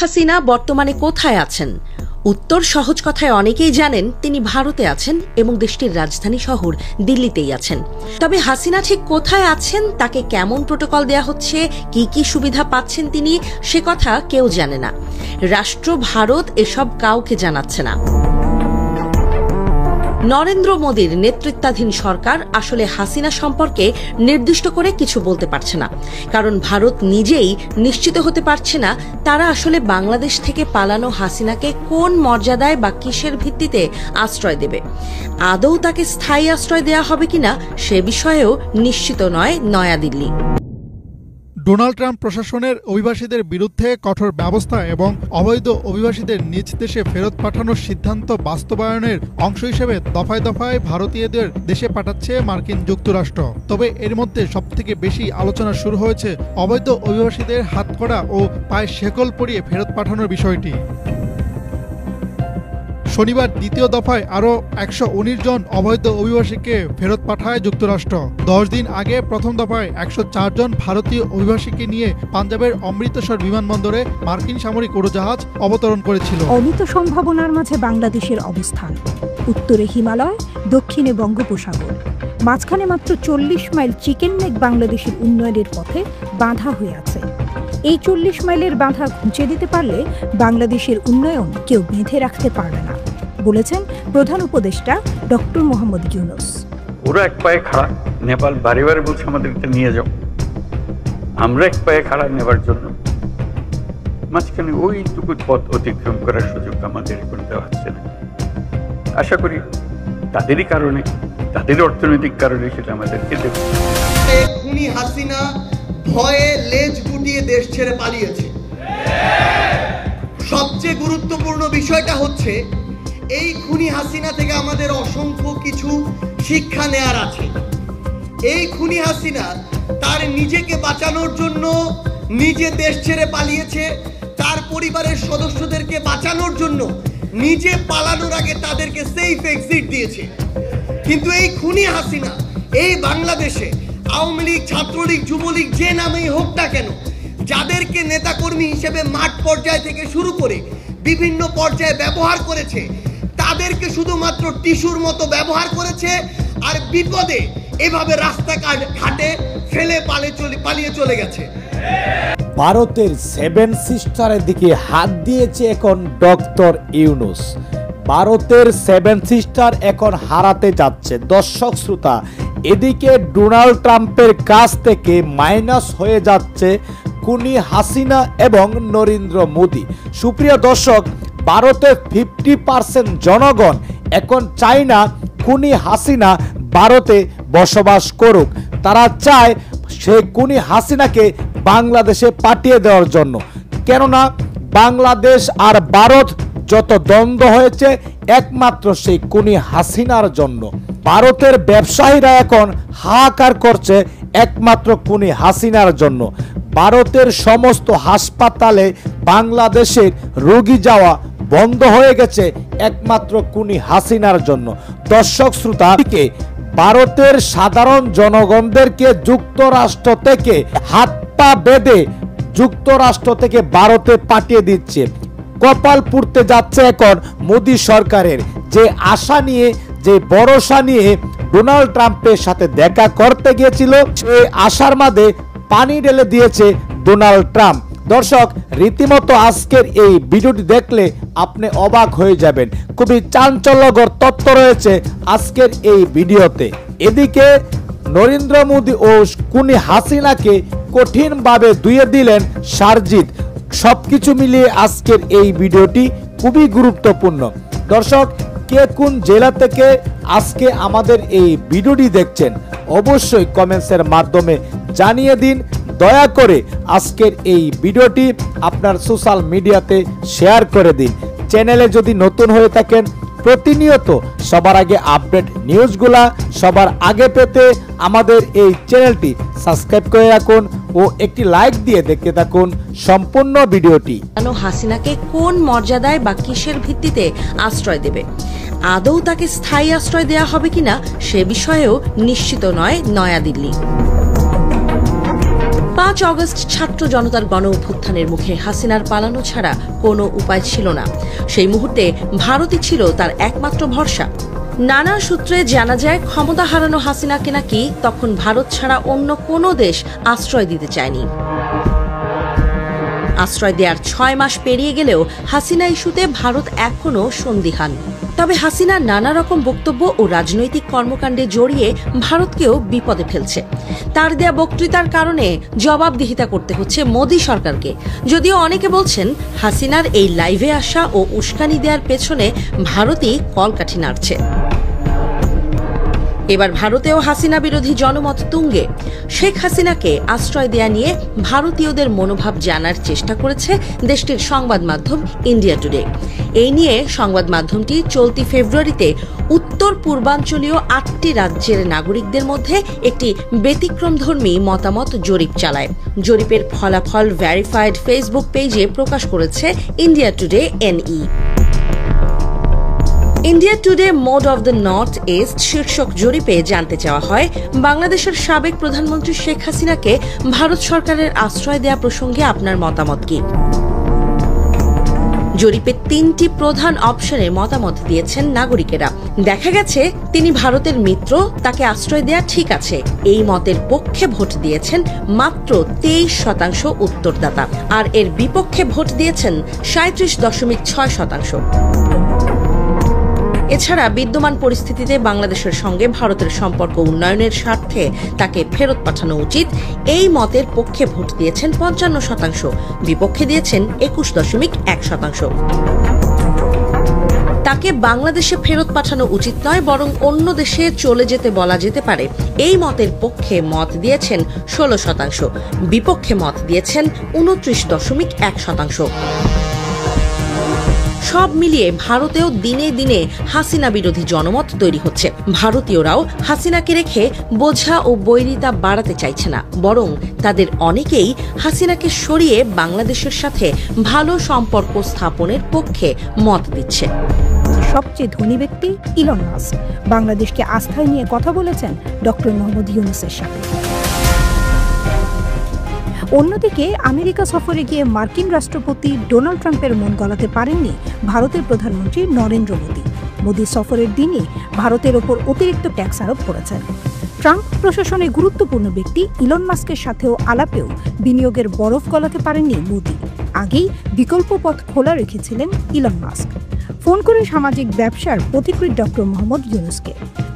হাসিনা বর্তমানে কোথায় আছেন? উত্তর সহজ কথায় অনেকেই জানেন তিনি ভারতে আছেন এবং দেশটির রাজধানী শহর দিল্লিতেই আছেন। তবে হাসিনা ঠিক কোথায় আছেন, তাকে কেমন প্রোটোকল দেয়া হচ্ছে, কি কি সুবিধা পাচ্ছেন তিনি, সে কথা কেউ জানে না। রাষ্ট্র ভারত এসব কাউকে জানাচ্ছে না। নরেন্দ্র মোদীর নেতৃত্বাধীন সরকার আসলে হাসিনা সম্পর্কে নির্দিষ্ট করে কিছু বলতে পারছে না, কারণ ভারত নিজেই নিশ্চিত হতে পারছে না তারা আসলে বাংলাদেশ থেকে পালানো হাসিনাকে কোন মর্যাদায় বা কিসের ভিত্তিতে আশ্রয় দেবে। আদৌ তাকে স্থায়ী আশ্রয় দেয়া হবে কিনা সে বিষয়েও নিশ্চিত নয় নয়াদিল্লি। ডোনাল্ড ট্রাম্প প্রশাসনের অভিবাসীদের বিরুদ্ধে কঠোর ব্যবস্থা এবং অবৈধ অভিবাসীদের নিজ দেশে ফেরত পাঠানোর সিদ্ধান্ত বাস্তবায়নের অংশ হিসেবে দফায় দফায় ভারতীয়দের দেশে পাঠাচ্ছে মার্কিন যুক্তরাষ্ট্র। তবে এর মধ্যে সবথেকে বেশি আলোচনা শুরু হয়েছে অবৈধ অভিবাসীদের হাতকড়া ও পায়ে শেকল পরিয়ে ফেরত পাঠানোর বিষয়টি। শনিবার দ্বিতীয় দফায় আরও 119 জন অবৈধ অভিবাসীকে ফেরত পাঠায় যুক্তরাষ্ট্র। 10 দিন আগে প্রথম দফায় 104 জন ভারতীয় অভিবাসীকে নিয়ে পাঞ্জাবের অমৃতসর বিমানবন্দরে মার্কিন সামরিক উড়োজাহাজ অবতরণ করেছিল। অমিত সম্ভাবনার মাঝে বাংলাদেশের অবস্থান। উত্তরে হিমালয়, দক্ষিণে বঙ্গোপসাগর, মাঝখানে মাত্র 40 মাইল চিকেন নেক বাংলাদেশের উন্নয়নের পথে বাঁধা হয়ে আছে। এই 40 মাইলের বাঁধা ঘুঁচে দিতে পারলে বাংলাদেশের উন্নয়ন কেউ বেঁধে রাখতে পারবে না, বলেছেন প্রধান উপদেষ্টা ডক্টর মোহাম্মদ ইউনূস। ওরা এক পায়ে খাড়া, নেপাল বারে বারে বলছে আমাদেরকে নিয়ে যাও, আমরা এক পায়ে খাড়া নেবার জন্য মাঝখানে ওইটুকু পথ অতিক্রম করার সুযোগ আমাদের করে দেওয়া হচ্ছে না। আশা করি তাদেরই কারণে, তাদের অর্থনৈতিক কারণে সেটা আমাদেরকে দেবে। খুনি হাসিনা ভয়ে লেজ গুটিয়ে দেশ ছেড়ে পালিয়েছে। সবচেয়ে গুরুত্বপূর্ণ বিষয়টা হচ্ছে এই খুনি হাসিনা থেকে আমাদের অসংখ্য কিছু শিক্ষা নেয়ার আছে। এই খুনি হাসিনা তার নিজেকে বাঁচানোর জন্য নিজে দেশ ছেড়ে পালিয়েছে, তার পরিবারের সদস্যদেরকে বাঁচানোর জন্য নিজে পালানোর আগে তাদেরকে সেফ এক্সিট দিয়েছে। কিন্তু এই খুনি হাসিনা এই বাংলাদেশে আওয়ামী লীগ, ছাত্রলীগ, যুবলীগ যে নামেই হোক না কেন, যাদেরকে নেতাকর্মী হিসেবে মাঠ পর্যায় থেকে শুরু করে বিভিন্ন পর্যায়ে ব্যবহার করেছে, তাদেরকে শুধুমাত্র টিস্যুর মতো ব্যবহার করেছে, আর বিপদে এভাবে রাস্তাঘাটে ফেলে পালিয়ে চলে গেছে। ভারতের 7 সিস্টারের দিকে হাত দিয়েছে এখন ডক্টর ইউনূস। ভারতের 7 সিস্টার এখন হারাতে যাচ্ছে। দর্শক শ্রোতা, এদিকে ডোনাল্ড ট্রাম্পের কাছ থেকে মাইনাস হয়ে যাচ্ছে খুনি হাসিনা এবং নরেন্দ্র মোদী। সুপ্রিয় দর্শক, ভারতের 50% জনগণ এখন চায় না খুনি হাসিনা ভারতে বসবাস করুক। তারা চায় সেই খুনি হাসিনাকে বাংলাদেশে পাঠিয়ে দেওয়ার জন্য। কেননা বাংলাদেশ আর ভারত যত দ্বন্দ্ব হয়েছে একমাত্র সেই খুনি হাসিনার জন্য। ভারতের ব্যবসায়ীরা এখন হাহাকার করছে একমাত্র খুনি হাসিনার জন্য। ভারতের সমস্ত হাসপাতালে বাংলাদেশের রোগী যাওয়া বন্ধ হয়ে গেছে একমাত্র খুনি হাসিনার জন্য। দর্শক শ্রোতা, ভারতের সাধারণ জনগণদেরকে যুক্তরাষ্ট্র থেকে হাত পা বেঁধে যুক্তরাষ্ট্র থেকে ভারতে পাঠিয়ে দিচ্ছে। কপাল পুড়তে যাচ্ছে এখন মোদী সরকারের। যে আশা নিয়ে, যে ভরসা নিয়ে ডোনাল্ড ট্রাম্পের সাথে দেখা করতে গিয়েছিল, সেই আশার মাঝে পানি ঢেলে দিয়েছে ডোনাল্ড ট্রাম্প। দর্শক, রীতিমতো আজকের এই ভিডিওটি দেখলে আপনি অবাক হয়ে যাবেন। খুবই চাঞ্চল্যকর তথ্য রয়েছে আজকের এই ভিডিওতে। এদিকে নরেন্দ্র মোদী ও খুনি হাসিনাকে কঠিনভাবে ধুয়ে দিলেন শারজিৎ। সবকিছু মিলিয়ে আজকের এই ভিডিওটি খুবই গুরুত্বপূর্ণ। দর্শক, কে কোন জেলা থেকে আজকে আমাদের এই ভিডিওটি দেখছেন অবশ্যই কমেন্টসের মাধ্যমে জানিয়ে দিন। দয়া করে আজকের এই ভিডিওটি আপনার সোশ্যাল মিডিয়াতে শেয়ার করে দিন। চ্যানেলে যদি নতুন হয়ে থাকেন, প্রতিনিয়ত সবার আগে আপডেট নিউজগুলা সবার আগে পেতে আমাদের এই চ্যানেলটি সাবস্ক্রাইব করে রাখুন ও একটি লাইক দিয়ে দেখতে থাকুন সম্পূর্ণ ভিডিওটি। হাসিনাকে কোন মর্যাদায় বা কিসের ভিত্তিতে আশ্রয় দেবে, আদৌ তাকে স্থায়ী আশ্রয় দেয়া হবে কিনা সে বিষয়েও নিশ্চিত নয় নয়াদিল্লি। 5 অগস্ট ছাত্র জনতার গণ অভ্যুত্থানের মুখে হাসিনার পালানো ছাড়া কোনো উপায় ছিল না। সেই মুহূর্তে ভারতই ছিল তার একমাত্র ভরসা। নানা সূত্রে জানা যায়, ক্ষমতা হারানো হাসিনাকে নাকি তখন ভারত ছাড়া অন্য কোনো দেশ আশ্রয় দিতে চায়নি। আশ্রয় দেওয়ার 6 মাস পেরিয়ে গেলেও হাসিনা ইস্যুতে ভারত এখনো সন্দিহান। তবে হাসিনা নানা রকম বক্তব্য ও রাজনৈতিক কর্মকাণ্ডে জড়িয়ে ভারতকেও বিপদে ফেলছে। তার দেয়া বক্তৃতার কারণে জবাবদিহিতা করতে হচ্ছে মোদী সরকারকে। যদিও অনেকে বলছেন, হাসিনার এই লাইভে আসা ও উস্কানি দেওয়ার পেছনে ভারতই কলকাঠি নাড়ছে। এবার ভারতেও হাসিনা বিরোধী জনমত তুঙ্গে। শেখ হাসিনাকে আশ্রয় দেয়া নিয়ে ভারতীয়দের মনোভাব জানার চেষ্টা করেছে দেশটির সংবাদ মাধ্যম ইন্ডিয়া টুডে। এই নিয়ে সংবাদ মাধ্যমটি চলতি ফেব্রুয়ারিতে উত্তর পূর্বাঞ্চলীয় 8টি রাজ্যের নাগরিকদের মধ্যে একটি ব্যতিক্রমধর্মী মতামত জরিপ চালায়। জরিপের ফলাফল ভেরিফাইড ফেসবুক পেজে প্রকাশ করেছে India today NE। India today mode of the north east শীর্ষক জরিপে জানতে চাওয়া হয়, বাংলাদেশের সাবেক প্রধানমন্ত্রী শেখ হাসিনাকে ভারত সরকারের আশ্রয় দেয়া প্রসঙ্গে আপনার মতামত কি? জরিপে 3টি প্রধান অপশনে মতামত দিয়েছেন নাগরিকেরা। দেখা গেছে, তিনি ভারতের মিত্র, তাকে আশ্রয় দেয়া ঠিক আছে, এই মতের পক্ষে ভোট দিয়েছেন মাত্র 23% উত্তরদাতা, আর এর বিপক্ষে ভোট দিয়েছেন 37.6%। এছাড়া বিদ্যমান পরিস্থিতিতে বাংলাদেশের সঙ্গে ভারতের সম্পর্ক উন্নয়নের স্বার্থে তাকে ফেরত পাঠানো উচিত, এই মতের পক্ষে ভোট দিয়েছেন 55%, বিপক্ষে দিয়েছেন 21.1%। তাকে বাংলাদেশে ফেরত পাঠানো উচিত নয়, বরং অন্য দেশে চলে যেতে বলা যেতে পারে, এই মতের পক্ষে মত দিয়েছেন 16%, বিপক্ষে মত দিয়েছেন 29.1%। সব মিলিয়ে ভারতেও দিনে দিনে হাসিনা বিরোধী জনমত তৈরি হচ্ছে। ভারতীয়রাও হাসিনাকে রেখে বোঝা ও বৈরিতা বাড়াতে চাইছে না, বরং তাদের অনেকেই হাসিনাকে সরিয়ে বাংলাদেশের সাথে ভালো সম্পর্ক স্থাপনের পক্ষে মত দিচ্ছে। সবচেয়ে ধনী ব্যক্তি ইলন মাস্ক বাংলাদেশকে আস্থায় নিয়ে কথা বলেছেন ডক্টর মোহাম্মদ ইউনূসের সাথে। অন্যদিকে আমেরিকা সফরে গিয়ে মার্কিন রাষ্ট্রপতি ডোনাল্ড ট্রাম্পের মন গলাতে পারেননি ভারতের প্রধানমন্ত্রী নরেন্দ্র মোদী। মোদী সফরের দিনই ভারতের ওপর অতিরিক্ত ট্যাক্স আরোপ করেছেন। ট্রাম্প প্রশাসনের গুরুত্বপূর্ণ ব্যক্তি ইলন মাস্কের সাথেও আলাপেও বিনিয়োগের বরফ গলাতে পারেননি মোদী। আগেই বিকল্প পথ খোলা রেখেছিলেন ইলন মাস্ক। ফোন করে সামাজিক ব্যবসার পথিকৃৎ ডক্টর মোহাম্মদ ইউনূসকে।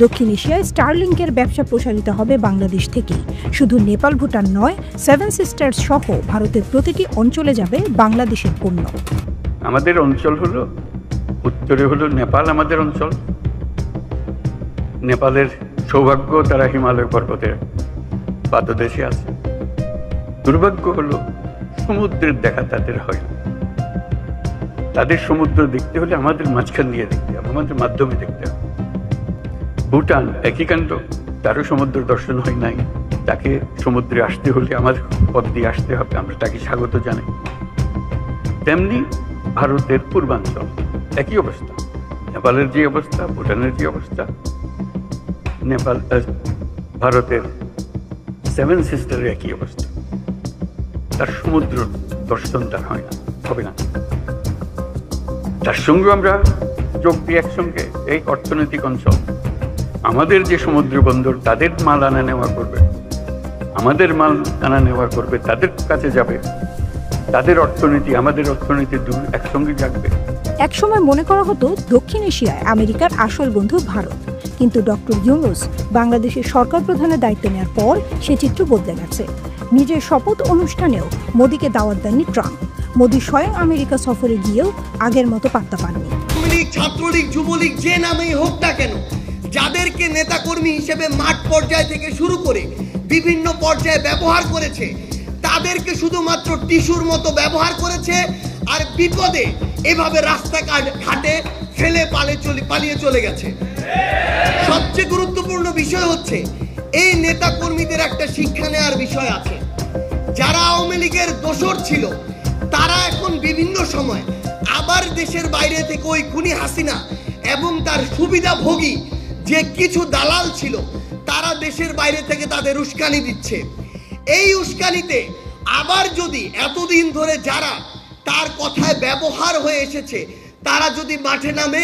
দক্ষিণ এশিয়ায় স্টারলিংকের ব্যবসা প্রসারিত হবে বাংলাদেশ থেকেই। শুধু নেপাল ভুটান নয়, 7 সিস্টার্স সহ ভারতের প্রতিটি অঞ্চলে যাবে বাংলাদেশের পণ্য। আমাদের অঞ্চল হলো উত্তরে হলো নেপাল, আমাদের অঞ্চল। নেপালের সৌভাগ্য, তারা হিমালয় পর্বতের পাদদেশে আছে। দুর্ভাগ্য হলো সমুদ্রের দেখা তাদের হয় না। তাদের সমুদ্র দেখতে হলে আমাদের মাঝখান দিয়ে দেখতে হবে, আমাদের মাধ্যমে দেখতে হবে। ভুটান একই কাণ্ড, তারও সমুদ্র দর্শন হয় নাই, তাকে সমুদ্রে আসতে হলে আমাদের পথ দিয়ে আসতে হবে, আমরা তাকে স্বাগত জানাই। তেমনি ভারতের পূর্বাঞ্চল একই অবস্থা, নেপালের যে অবস্থা, ভুটানের যে অবস্থা, নেপাল ভারতের 7 সিস্টারের একই অবস্থা। তার সমুদ্র দর্শন তার হয় না, হবে না। তার সঙ্গে আমরা যোগ দিই একসঙ্গে এই অর্থনৈতিক অঞ্চল। আমাদের যে সমুদ্র বন্দর, তাদের মাল আনা নেওয়া করবে, আমাদের মাল আনা নেওয়া করবে, তাদের কাছে যাবে, তাদের অর্থনীতি আমাদের অর্থনীতি একসঙ্গে জাগবে। একসময় মনে করা হতো দক্ষিণ এশিয়ায় আমেরিকার আসল বন্ধু ভারত, কিন্তু ডক্টর ইউনূস বাংলাদেশের সরকার প্রধানের দায়িত্ব নেওয়ার পর সে চিত্র বদলে গেছে। নিজের শপথ অনুষ্ঠানেও মোদীকে দাওয়াত দেননি ট্রাম্প। মোদী স্বয়ং আমেরিকা সফরে গিয়েও আগের মতো পাত্তা পাননি। ছাত্রলীগ, যুবলীগ, যে নামেই হোক না কেন, যাদেরকে নেতাকর্মী হিসেবে মাঠ পর্যায় থেকে শুরু করে বিভিন্ন পর্যায়ে ব্যবহার করেছে, তাদেরকে শুধুমাত্র টিস্যুর মতো ব্যবহার করেছে, আর বিপদে এভাবে রাস্তাঘাটে ফেলে পালিয়ে চলে গেছে। সবচেয়ে গুরুত্বপূর্ণ বিষয় হচ্ছে, এই নেতা কর্মীদের একটা শিক্ষা নেওয়ার বিষয় আছে। যারা আওয়ামী লীগের দোসর ছিল, তারা এখন বিভিন্ন সময় আবার দেশের বাইরে থেকে ওই খুনি হাসিনা এবং তার সুবিধাভোগী যে কিছু দালাল ছিল, তারা দেশের বাইরে থেকে তাদের উস্কানি দিচ্ছে। এই উস্কানিতে আবার যদি এতদিন ধরে যারা তার কথায় ব্যবহার হয়ে এসেছে তারা যদি মাঠে নামে,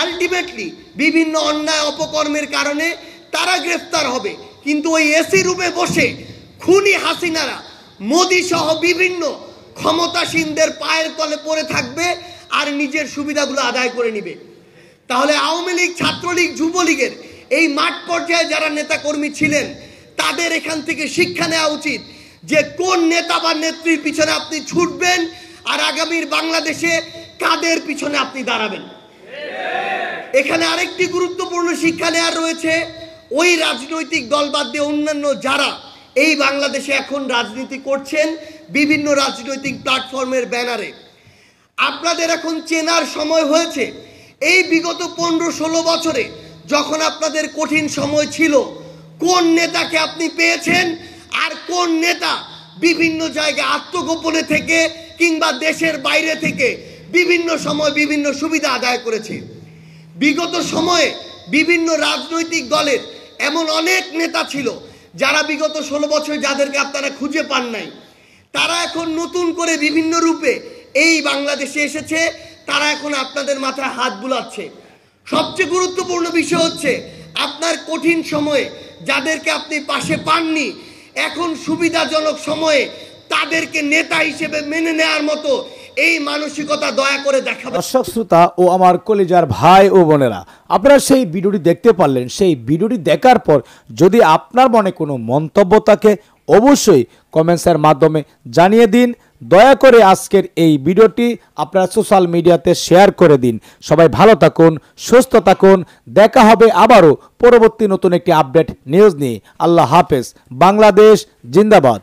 আলটিমেটলি বিভিন্ন অন্যায় অপকর্মের কারণে তারা গ্রেফতার হবে, কিন্তু ওই এসি রুমে বসে খুনি হাসিনারা মোদি সহ বিভিন্ন ক্ষমতাসীনদের পায়ের তলে পড়ে থাকবে আর নিজের সুবিধাগুলো আদায় করে নিবে। তাহলে আওয়ামী লীগ, ছাত্রলীগ, যুবলীগের এই মাঠ পর্যায়ে যারা নেতাকর্মী ছিলেন তাদের এখান থেকে শিক্ষা নেওয়া উচিত যে কোন নেতা বা নেত্রীর পিছনে আপনি ছুটবেন আর আগামীর বাংলাদেশে কাদের পিছনে আপনি দাঁড়াবেন। এখানে আরেকটি গুরুত্বপূর্ণ শিক্ষা নেওয়ার রয়েছে, ওই রাজনৈতিক দল বাদ দিয়ে অন্যান্য যারা এই বাংলাদেশে এখন রাজনীতি করছেন বিভিন্ন রাজনৈতিক প্ল্যাটফর্মের ব্যানারে, আপনাদের এখন চেনার সময় হয়েছে। এই বিগত 15-16 বছরে যখন আপনাদের কঠিন সময় ছিল, কোন নেতাকে আপনি পেয়েছেন আর কোন নেতা বিভিন্ন জায়গায় আত্মগোপনে থেকে কিংবা দেশের বাইরে থেকে বিভিন্ন সময় বিভিন্ন সুবিধা আদায় করেছে। বিগত সময়ে বিভিন্ন রাজনৈতিক দলের এমন অনেক নেতা ছিল যারা বিগত 16 বছর যাদেরকে আপনারা খুঁজে পান নাই, তারা এখন নতুন করে বিভিন্ন রূপে এই বাংলাদেশে এসেছে, তারা এখন আপনাদের মাথায় হাত বুলাচ্ছে। সবচেয়ে গুরুত্বপূর্ণ বিষয় হচ্ছে আপনার কঠিন সময়ে যাদেরকে আপনি পাশে পাননি, এখন সুবিধাজনক সময়ে তাদেরকে নেতা হিসেবে মেনে নেওয়ার মতো এই মানসিকতা দয়া করে দেখাবেন। দর্শক শ্রোতা ও আমার কলিজার ভাই ও বোনেরা, আপনারা সেই ভিডিওটি দেখতে পারলেন। সেই ভিডিওটি দেখার পর যদি আপনার মনে কোনো মন্তব্য থাকে অবশ্যই কমেন্টসের মাধ্যমে জানিয়ে দিন। দয়া করে আজকের এই ভিডিওটি আপনারা সোশ্যাল মিডিয়াতে শেয়ার করে দিন। সবাই ভালো থাকুন, সুস্থ থাকুন। দেখা হবে আবারও পরবর্তী নতুন একটি আপডেট নিউজ নিয়ে। আল্লাহ হাফেজ। বাংলাদেশ জিন্দাবাদ।